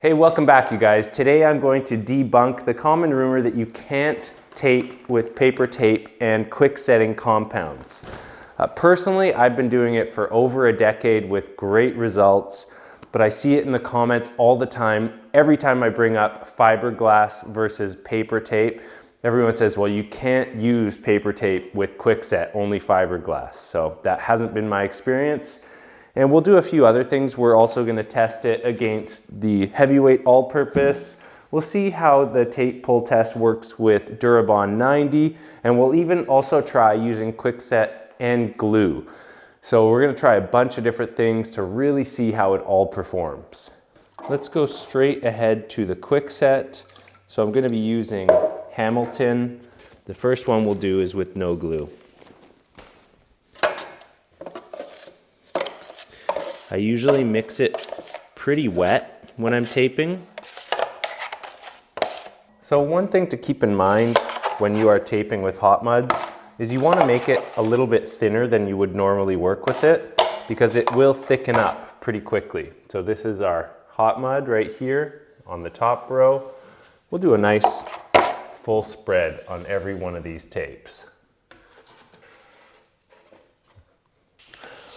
Hey, welcome back you guys. Today I'm going to debunk the common rumor that you can't tape with paper tape and quick setting compounds. Personally, I've been doing it for over a decade with great results, but I see it in the comments all the time. Every time I bring up fiberglass versus paper tape, everyone says, well, you can't use paper tape with quick set, only fiberglass. So that hasn't been my experience. And we'll do a few other things. We're also going to test it against the heavyweight all-purpose. We'll see how the tape pull test works with Durabond 90, and we'll even also try using quickset and glue. So we're going to try a bunch of different things to really see how it all performs. Let's go straight ahead to the quickset. So I'm going to be using Hamilton. The first one we'll do is with no glue. I usually mix it pretty wet when I'm taping. So one thing to keep in mind when you are taping with Hotmuds is you want to make it a little bit thinner than you would normally work with it, because it will thicken up pretty quickly. So this is our Hotmud right here on the top row. We'll do a nice full spread on every one of these tapes.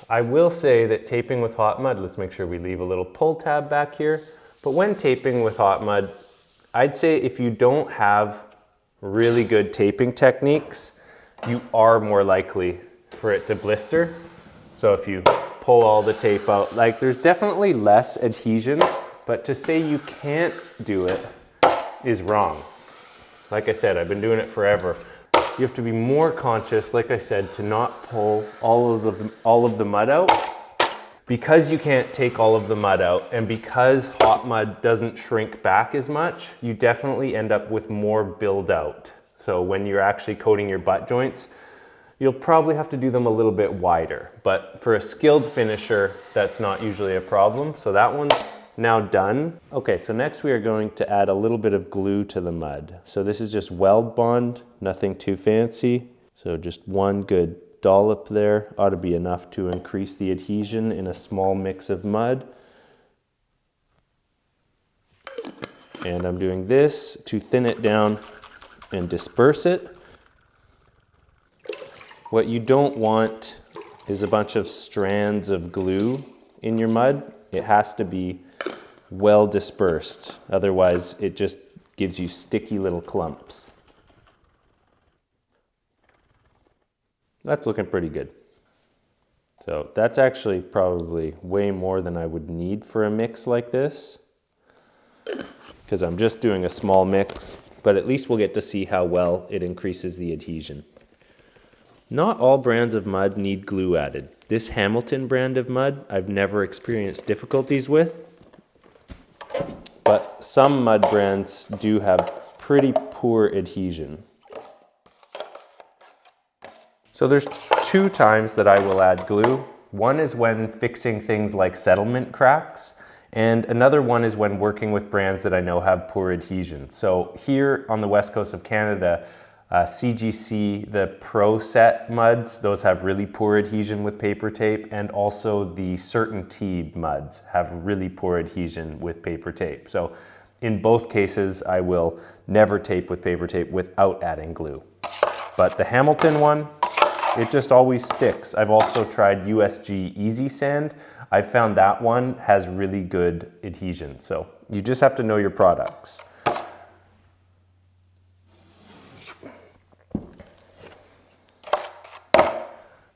I will say that taping with Hotmud, let's make sure we leave a little pull tab back here, but when taping with Hotmud, I'd say if you don't have really good taping techniques, you are more likely for it to blister. So if you pull all the tape out, like there's definitely less adhesion, but to say you can't do it is wrong. Like I said, I've been doing it forever. You have to be more conscious, like I said, to not pull all of the mud out. Because you can't take all of the mud out, and because Hotmud doesn't shrink back as much, you definitely end up with more build out. So when you're actually coating your butt joints, you'll probably have to do them a little bit wider. But for a skilled finisher, that's not usually a problem. So that one's now done. Okay, so next we are going to add a little bit of glue to the mud. So this is just weld bond, nothing too fancy. So just one good dollop there ought to be enough to increase the adhesion in a small mix of mud. And I'm doing this to thin it down and disperse it. What you don't want is a bunch of strands of glue in your mud. It has to be well dispersed, otherwise it just gives you sticky little clumps. That's looking pretty good. So that's actually probably way more than I would need for a mix like this, because I'm just doing a small mix, but at least we'll get to see how well it increases the adhesion. Not all brands of mud need glue added. This Hamilton brand of mud I've never experienced difficulties with, but some mud brands do have pretty poor adhesion. So there's two times that I will add glue. One is when fixing things like settlement cracks, and another one is when working with brands that I know have poor adhesion. So here on the west coast of Canada, CGC, the Pro Set muds, those have really poor adhesion with paper tape, and also the Certainty muds have really poor adhesion with paper tape. So in both cases, I will never tape with paper tape without adding glue. But the Hamilton one, it just always sticks. I've also tried USG Easy Sand. I've found that one has really good adhesion. So you just have to know your products.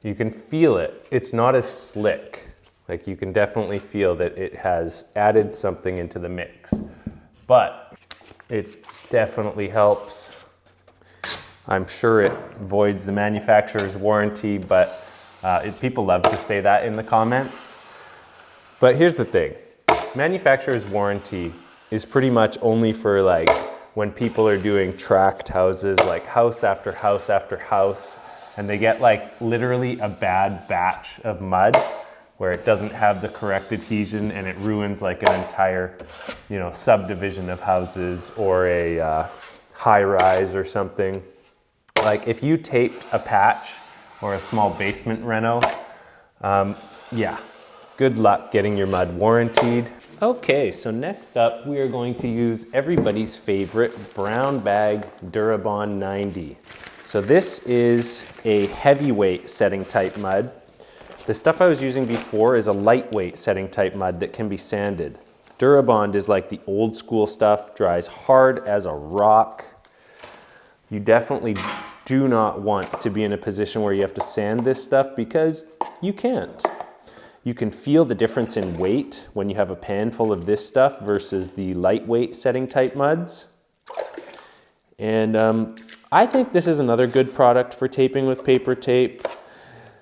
You can feel it. It's not as slick. Like you can definitely feel that it has added something into the mix, but it definitely helps. I'm sure it voids the manufacturer's warranty, but people love to say that in the comments. But here's the thing. Manufacturer's warranty is pretty much only for like when people are doing tract houses, like house after house after house, and they get like literally a bad batch of mud where it doesn't have the correct adhesion and it ruins like an entire, subdivision of houses or a high rise or something. Like if you taped a patch or a small basement reno, yeah, good luck getting your mud warrantied. Okay, so next up we are going to use everybody's favorite brown bag Durabond 90. So this is a heavyweight setting type mud. The stuff I was using before is a lightweight setting type mud that can be sanded. Durabond is like the old school stuff, dries hard as a rock. You definitely do not want to be in a position where you have to sand this stuff because you can't. You can feel the difference in weight when you have a pan full of this stuff versus the lightweight setting type muds. And I think this is another good product for taping with paper tape.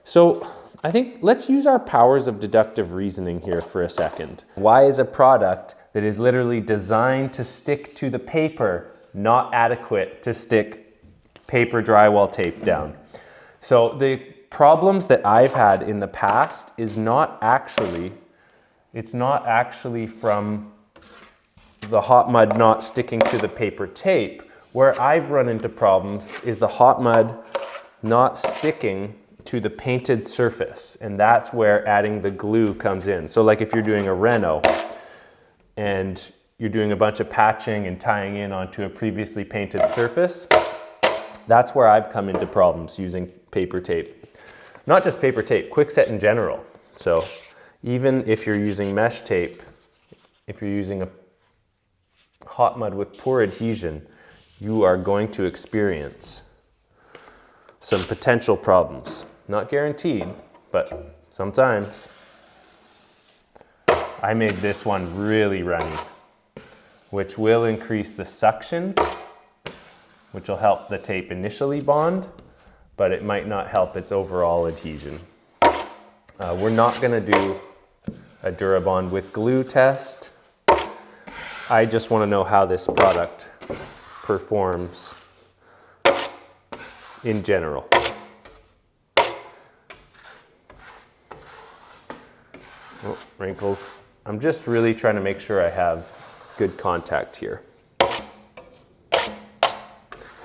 So I think let's use our powers of deductive reasoning here for a second. Why is a product that is literally designed to stick to the paper not adequate to stick paper drywall tape down? So the problems that I've had in the past is not actually from the Hotmud not sticking to the paper tape. Where I've run into problems is the Hotmud not sticking to the painted surface, and that's where adding the glue comes in. So like if you're doing a reno and you're doing a bunch of patching and tying in onto a previously painted surface, that's where I've come into problems using paper tape. Not just paper tape, quickset in general. So even if you're using mesh tape, if you're using a Hotmud with poor adhesion, you are going to experience some potential problems. Not guaranteed, but sometimes. I made this one really runny, which will increase the suction, which will help the tape initially bond, but it might not help its overall adhesion. We're not gonna do a Durabond with glue test. I just wanna know how this product performs in general. Oh, wrinkles. I'm just really trying to make sure I have good contact here.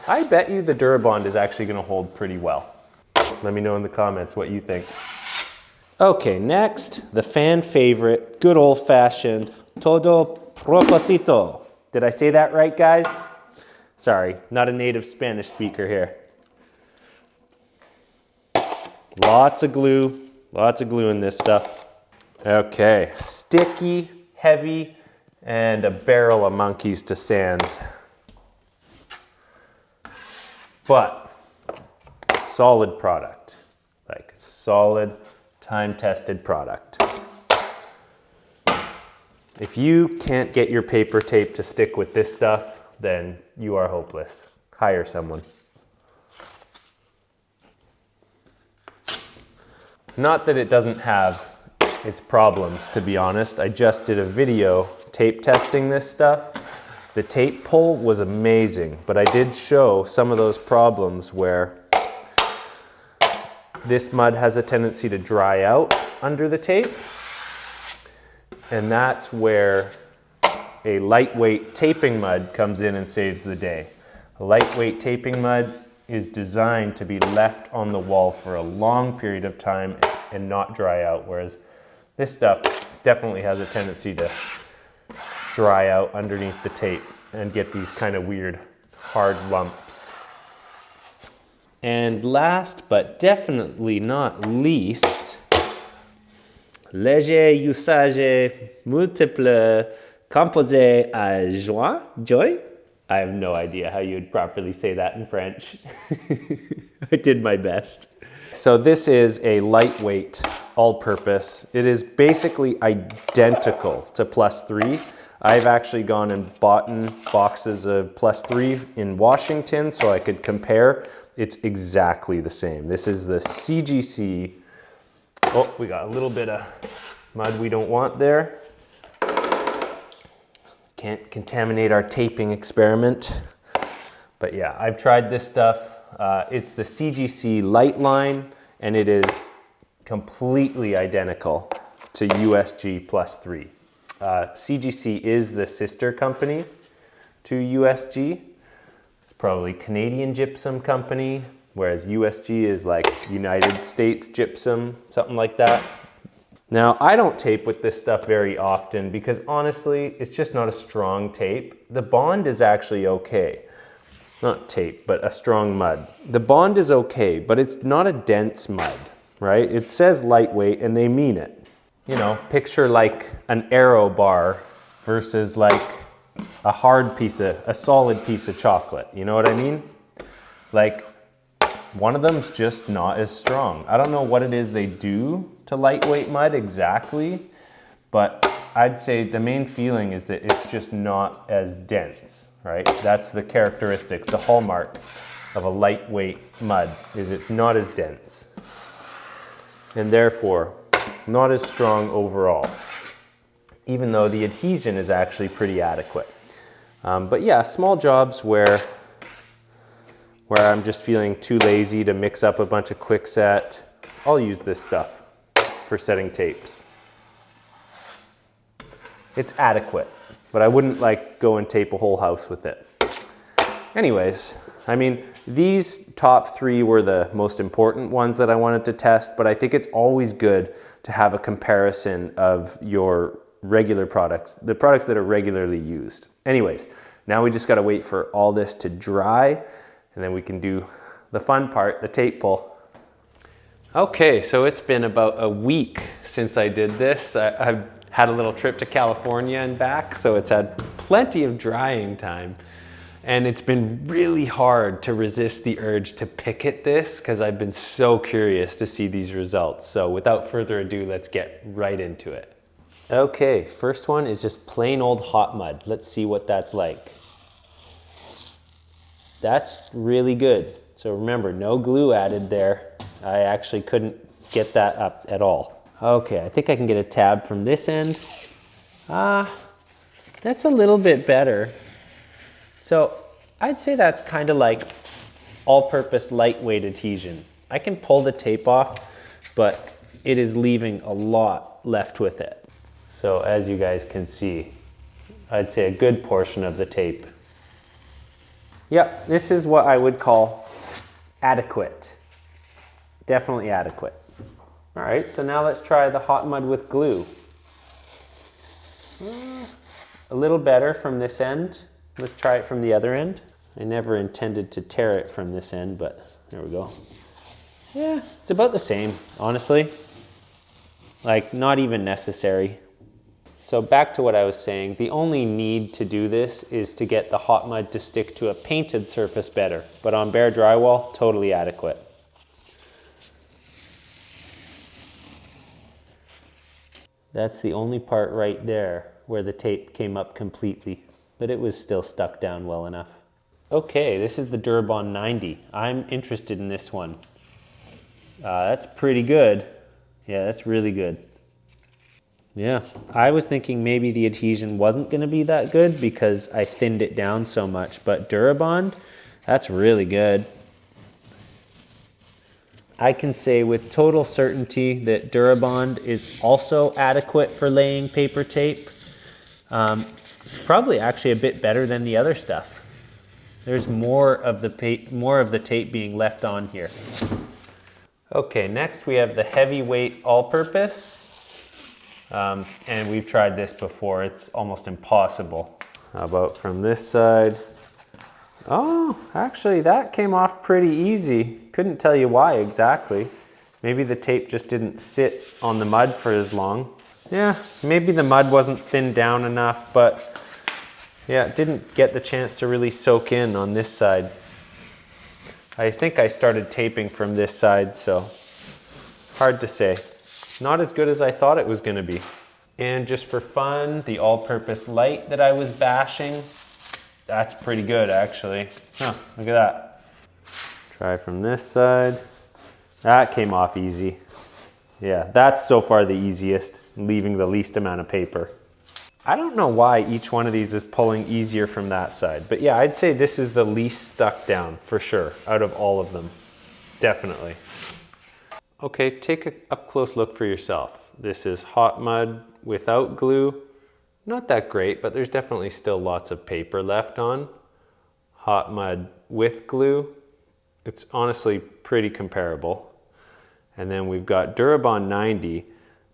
I bet you the Durabond is actually going to hold pretty well. Let me know in the comments what you think. Okay, next, the fan favorite, good old-fashioned todo propósito. Did I say that right, guys? Sorry, not a native Spanish speaker here. Lots of glue in this stuff. Okay, sticky, heavy, and a barrel of monkeys to sand. But solid product, like solid, time-tested product. If you can't get your paper tape to stick with this stuff, then you are hopeless. Hire someone. Not that it doesn't have its problems, to be honest. I just did a video tape testing this stuff. The tape pull was amazing, but I did show some of those problems where this mud has a tendency to dry out under the tape. And that's where a lightweight taping mud comes in and saves the day. A lightweight taping mud is designed to be left on the wall for a long period of time and not dry out, whereas this stuff definitely has a tendency to dry out underneath the tape and get these kind of weird hard lumps. And last but definitely not least, léger usage multiple composé à joy. I have no idea how you'd properly say that in French. I did my best. So this is a lightweight all-purpose. It is basically identical to +3. I've actually gone and bought boxes of +3 in Washington so I could compare. It's exactly the same. This is the CGC. Oh, we got a little bit of mud we don't want there. Can't contaminate our taping experiment. But yeah, I've tried this stuff. It's the CGC light line, and it is completely identical to USG +3. CGC is the sister company to USG. It's probably Canadian gypsum company, whereas USG is like United States gypsum, something like that. Now, I don't tape with this stuff very often because honestly, it's just not a strong tape. The Bond is actually okay. Not tape, but a strong mud. The Bond is okay, but it's not a dense mud, right? It says lightweight and they mean it. You know, picture like an Aero bar versus like a solid piece of chocolate. You know what I mean? Like, one of them's just not as strong. I don't know what it is they do to lightweight mud exactly, but I'd say the main feeling is that it's just not as dense, right? That's the characteristics, the hallmark of a lightweight mud is it's not as dense and therefore not as strong overall, even though the adhesion is actually pretty adequate. But yeah, small jobs where I'm just feeling too lazy to mix up a bunch of quickset, I'll use this stuff for setting tapes. It's adequate, but I wouldn't like go and tape a whole house with it. Anyways, I mean, these top 3 were the most important ones that I wanted to test, but I think it's always good to have a comparison of your regular products, the products that are regularly used. Anyways, now we just gotta wait for all this to dry, and then we can do the fun part, the tape pull. Okay, so it's been about a week since I did this. I've had a little trip to California and back, so it's had plenty of drying time. And it's been really hard to resist the urge to pick at this because I've been so curious to see these results. So without further ado, let's get right into it. Okay, first one is just plain old Hotmud. Let's see what that's like. That's really good. So remember, no glue added there. I actually couldn't get that up at all. Okay, I think I can get a tab from this end. That's a little bit better. So I'd say that's kind of like all-purpose lightweight adhesion. I can pull the tape off, but it is leaving a lot left with it. So as you guys can see, I'd say a good portion of the tape. Yep, this is what I would call adequate. Definitely adequate. All right, so now let's try the Hotmud with glue. A little better from this end. Let's try it from the other end. I never intended to tear it from this end, but there we go. Yeah, it's about the same, honestly. Like, not even necessary. So back to what I was saying, the only need to do this is to get the Hotmud to stick to a painted surface better, but on bare drywall, totally adequate. That's the only part right there where the tape came up completely, but it was still stuck down well enough. Okay, this is the Durabond 90. I'm interested in this one. That's pretty good. Yeah, that's really good. Yeah, I was thinking maybe the adhesion wasn't going to be that good because I thinned it down so much, but Durabond, that's really good. I can say with total certainty that Durabond is also adequate for laying paper tape. It's probably actually a bit better than the other stuff. There's more of the tape being left on here. Okay, next we have the heavyweight all-purpose. And we've tried this before. It's almost impossible. How about from this side? Oh, actually that came off pretty easy. Couldn't tell you why exactly. Maybe the tape just didn't sit on the mud for as long. Yeah, maybe the mud wasn't thinned down enough, but yeah, it didn't get the chance to really soak in on this side. I think I started taping from this side, so hard to say. Not as good as I thought it was going to be. And just for fun, the all-purpose light that I was bashing, that's pretty good actually. Huh, look at that. Try from this side. That came off easy. Yeah, that's so far the easiest, leaving the least amount of paper. I don't know why each one of these is pulling easier from that side, but yeah, I'd say this is the least stuck down for sure out of all of them. Definitely. Okay, take an up-close look for yourself. This is Hotmud without glue. Not that great, but there's definitely still lots of paper left on. Hotmud with glue. It's honestly pretty comparable. And then we've got Durabond 90.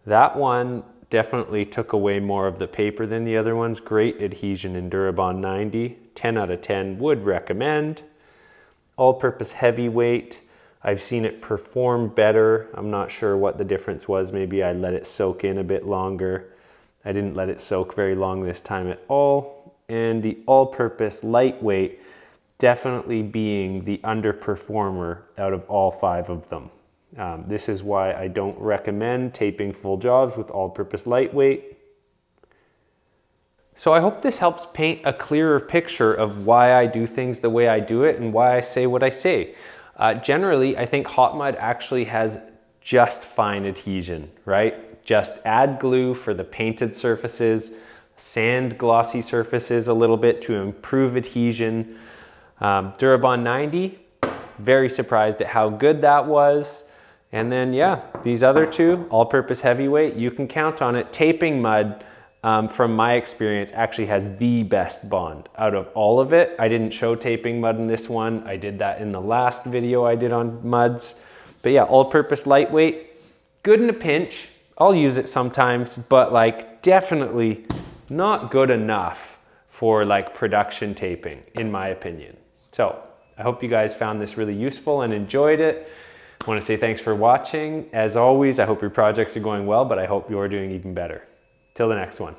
That one definitely took away more of the paper than the other ones. Great adhesion in Durabond 90. 10 out of 10 would recommend. All-purpose heavyweight. I've seen it perform better. I'm not sure what the difference was. Maybe I let it soak in a bit longer. I didn't let it soak very long this time at all. And the all-purpose lightweight definitely being the underperformer out of all 5 of them. This is why I don't recommend taping full jobs with all-purpose lightweight. So I hope this helps paint a clearer picture of why I do things the way I do it and why I say what I say. Generally, I think Hotmud actually has just fine adhesion, right? Just add glue for the painted surfaces, sand glossy surfaces a little bit to improve adhesion. Durabond 90, very surprised at how good that was. And then yeah, these other 2, all-purpose heavyweight, you can count on it. Taping mud, from my experience, actually has the best bond out of all of it. I didn't show taping mud in this one. I did that in the last video I did on muds. But yeah, all-purpose lightweight, good in a pinch. I'll use it sometimes, but like definitely not good enough for like production taping, in my opinion. So I hope you guys found this really useful and enjoyed it. I want to say thanks for watching. As always, I hope your projects are going well, but I hope you're doing even better. Till the next one.